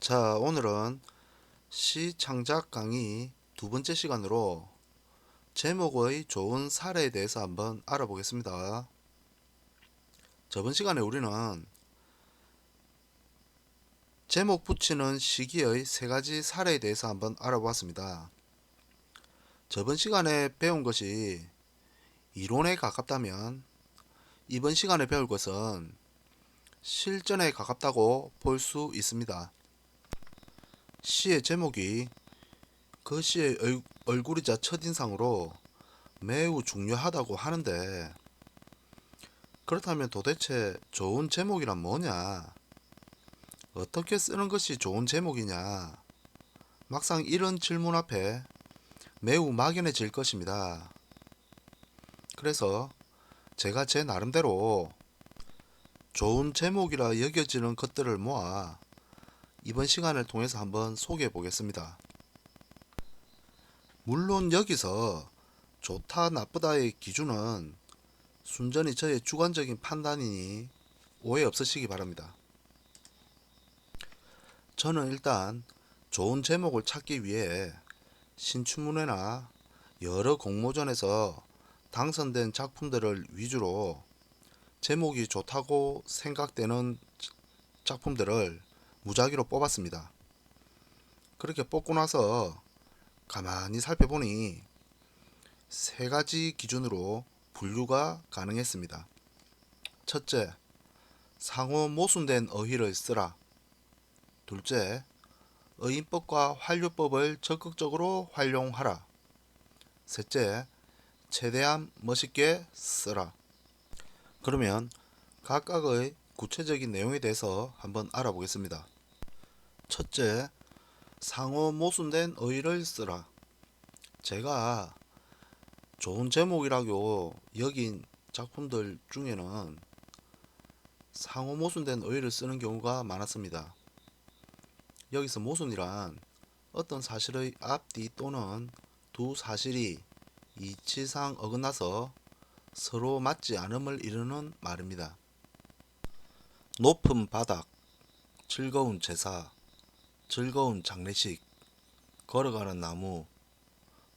자, 오늘은 시 창작 강의 두 번째 시간으로 제목의 좋은 사례에 대해서 한번 알아보겠습니다. 저번 시간에 우리는 제목 붙이는 시기의 세 가지 사례에 대해서 한번 알아보았습니다. 저번 시간에 배운 것이 이론에 가깝다면 이번 시간에 배울 것은 실전에 가깝다고 볼 수 있습니다. 시의 제목이 그 시의 얼굴이자 첫인상으로 매우 중요하다고 하는데, 그렇다면 도대체 좋은 제목이란 뭐냐? 어떻게 쓰는 것이 좋은 제목이냐? 막상 이런 질문 앞에 매우 막연해질 것입니다. 그래서 제가 제 나름대로 좋은 제목이라 여겨지는 것들을 모아 이번 시간을 통해서 한번 소개해 보겠습니다. 물론 여기서 좋다 나쁘다의 기준은 순전히 저의 주관적인 판단이니 오해 없으시기 바랍니다. 저는 일단 좋은 제목을 찾기 위해 신춘문예나 여러 공모전에서 당선된 작품들을 위주로 제목이 좋다고 생각되는 작품들을 무작위로 뽑았습니다. 그렇게 뽑고 나서 가만히 살펴보니 세 가지 기준으로 분류가 가능했습니다. 첫째, 상호 모순된 어휘를 쓰라. 둘째, 어인법과 활용법을 적극적으로 활용하라. 셋째, 최대한 멋있게 쓰라. 그러면 각각의 구체적인 내용에 대해서 한번 알아보겠습니다. 첫째, 상호 모순된 어휘를 쓰라. 제가 좋은 제목이라고 여긴 작품들 중에는 상호 모순된 어휘를 쓰는 경우가 많았습니다. 여기서 모순이란 어떤 사실의 앞뒤 또는 두 사실이 이치상 어긋나서 서로 맞지 않음을 이루는 말입니다. 높은 바닥, 즐거운 제사, 즐거운 장례식, 걸어가는 나무,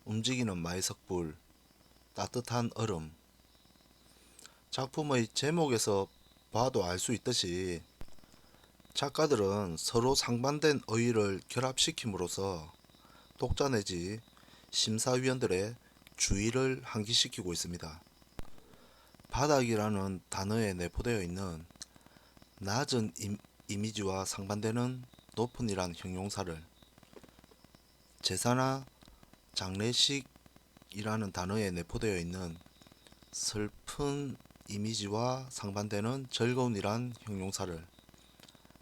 움직이는 마이석불, 따뜻한 얼음. 작품의 제목에서 봐도 알 수 있듯이 작가들은 서로 상반된 어휘를 결합시킴으로써 독자 내지 심사위원들의 주의를 환기시키고 있습니다. 바닥이라는 단어에 내포되어 있는 낮은 이미지와 상반되는 높은이란 형용사를, 제사나 장례식이라는 단어에 내포되어 있는 슬픈 이미지와 상반되는 즐거운이란 형용사를,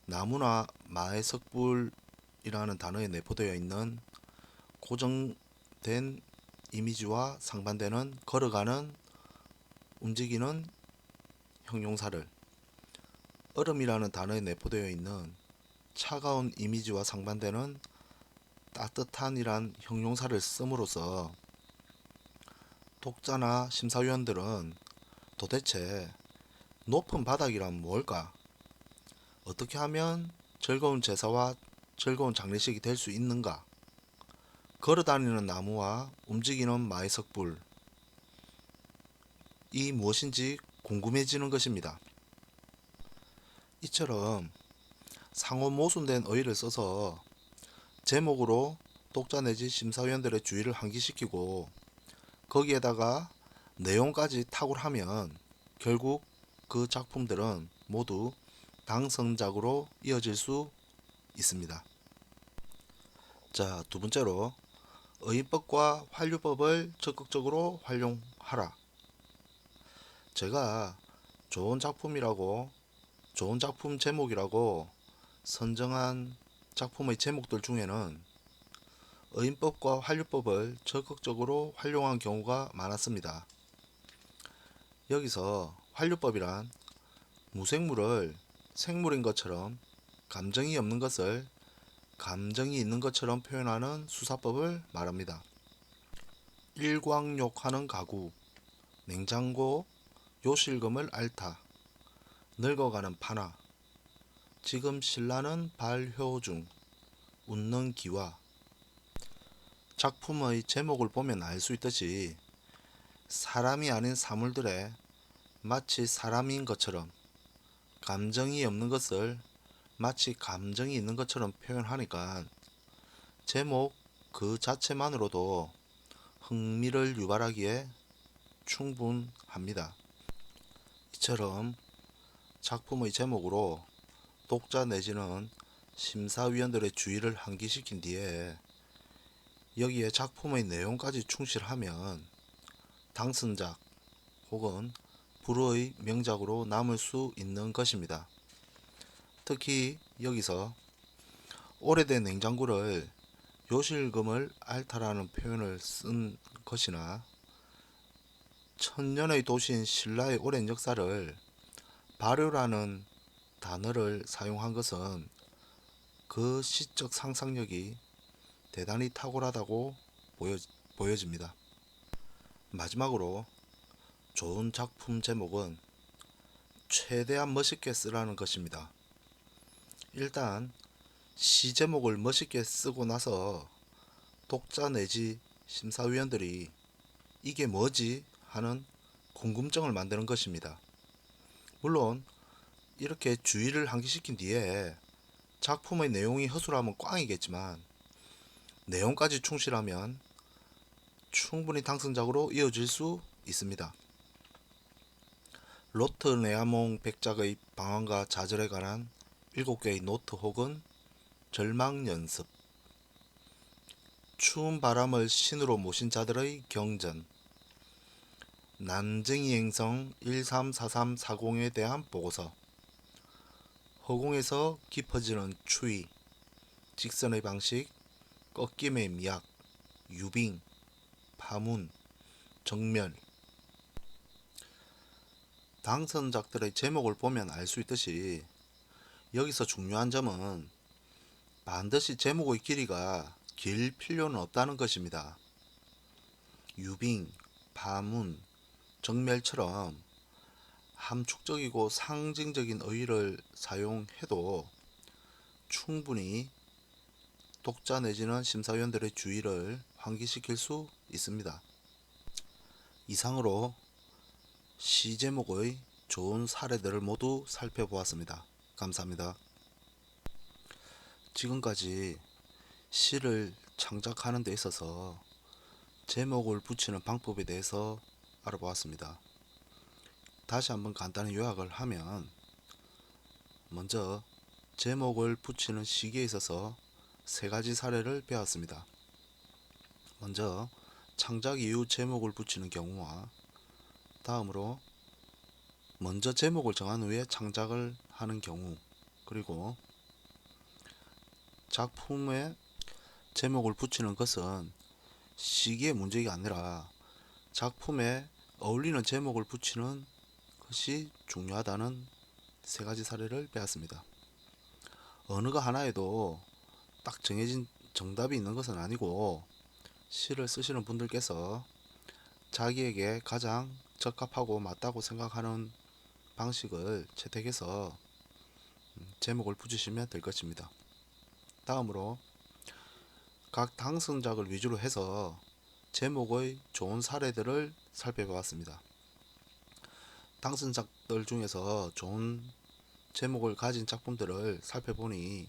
나무나 마의 석불이라는 단어에 내포되어 있는 고정된 이미지와 상반되는 걸어가는, 움직이는 형용사를, 얼음이라는 단어에 내포되어 있는 차가운 이미지와 상반되는 따뜻한이란 형용사를 씀으로써 독자나 심사위원들은 도대체 높은 바닥이란 뭘까? 어떻게 하면 즐거운 제사와 즐거운 장례식이 될 수 있는가? 걸어다니는 나무와 움직이는 마이석불, 이 무엇인지 궁금해지는 것입니다. 이처럼 상호 모순된 어휘를 써서 제목으로 독자 내지 심사위원들의 주의를 환기시키고 거기에다가 내용까지 탁월하면 결국 그 작품들은 모두 당선작으로 이어질 수 있습니다. 자, 두 번째로 어휘법과 활용법을 적극적으로 활용하라. 제가 좋은 작품이라고, 좋은 작품 제목이라고 선정한 작품의 제목들 중에는 어인법과 활용법을 적극적으로 활용한 경우가 많았습니다. 여기서 활용법이란 무생물을 생물인 것처럼, 감정이 없는 것을 감정이 있는 것처럼 표현하는 수사법을 말합니다. 일광욕하는 가구, 냉장고, 요실금을 앓다, 늙어가는 파나, 지금 신라는 발효 중, 웃는 기와. 작품의 제목을 보면 알 수 있듯이 사람이 아닌 사물들에 마치 사람인 것처럼, 감정이 없는 것을 마치 감정이 있는 것처럼 표현하니까 제목 그 자체만으로도 흥미를 유발하기에 충분합니다. 이처럼 작품의 제목으로 독자 내지는 심사위원들의 주의를 환기시킨 뒤에 여기에 작품의 내용까지 충실하면 당선작 혹은 불후의 명작으로 남을 수 있는 것입니다. 특히 여기서 오래된 냉장고를 요실금을 앓다라는 표현을 쓴 것이나 천년의 도시인 신라의 오랜 역사를 발효라는 단어를 사용한 것은 그 시적 상상력이 대단히 탁월하다고 보여집니다. 마지막으로 좋은 작품 제목은 최대한 멋있게 쓰라는 것입니다. 일단 시 제목을 멋있게 쓰고 나서 독자 내지 심사위원들이 이게 뭐지? 하는 궁금증을 만드는 것입니다. 물론 이렇게 주의를 환기시킨 뒤에 작품의 내용이 허술하면 꽝이겠지만 내용까지 충실하면 충분히 당선작으로 이어질 수 있습니다. 로트네아몽 백작의 방황과 좌절에 관한 7개의 노트 혹은 절망 연습, 추운 바람을 신으로 모신 자들의 경전, 난쟁이 행성 134340에 대한 보고서, 허공에서 깊어지는 추위, 직선의 방식, 꺾임의 미학, 유빙, 파문, 정멸. 당선작들의 제목을 보면 알 수 있듯이 여기서 중요한 점은 반드시 제목의 길이가 길 필요는 없다는 것입니다. 유빙, 파문, 정멸처럼 함축적이고 상징적인 어휘를 사용해도 충분히 독자 내지는 심사위원들의 주의를 환기시킬 수 있습니다. 이상으로 시 제목의 좋은 사례들을 모두 살펴보았습니다. 감사합니다. 지금까지 시를 창작하는 데 있어서 제목을 붙이는 방법에 대해서 알아보았습니다. 다시 한번 간단히 요약을 하면, 먼저 제목을 붙이는 시기에 있어서 세 가지 사례를 배웠습니다. 먼저 창작 이후 제목을 붙이는 경우와, 다음으로 먼저 제목을 정한 후에 창작을 하는 경우, 그리고 작품에 제목을 붙이는 것은 시기의 문제가 아니라 작품에 어울리는 제목을 붙이는 것이 중요하다는 세 가지 사례를 배웠습니다. 어느 거 하나에도 딱 정해진 정답이 있는 것은 아니고 시를 쓰시는 분들께서 자기에게 가장 적합하고 맞다고 생각하는 방식을 채택해서 제목을 붙이시면 될 것입니다. 다음으로 각 당선작을 위주로 해서 제목의 좋은 사례들을 살펴보았습니다. 당선작들 중에서 좋은 제목을 가진 작품들을 살펴보니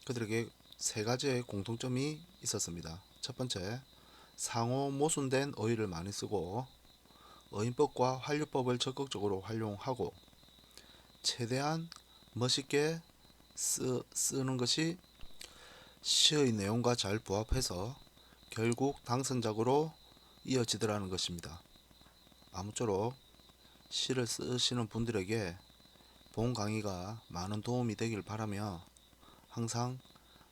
그들에게 세 가지의 공통점이 있었습니다. 첫 번째, 상호 모순된 어휘를 많이 쓰고 어인법과 활용법을 적극적으로 활용하고 최대한 멋있게 쓰는 것이 시의 내용과 잘 부합해서 결국 당선작으로 이어지더라는 것입니다. 아무쪼록 시를 쓰시는 분들에게 본 강의가 많은 도움이 되길 바라며 항상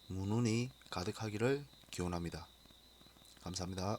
문운이 가득하기를 기원합니다. 감사합니다.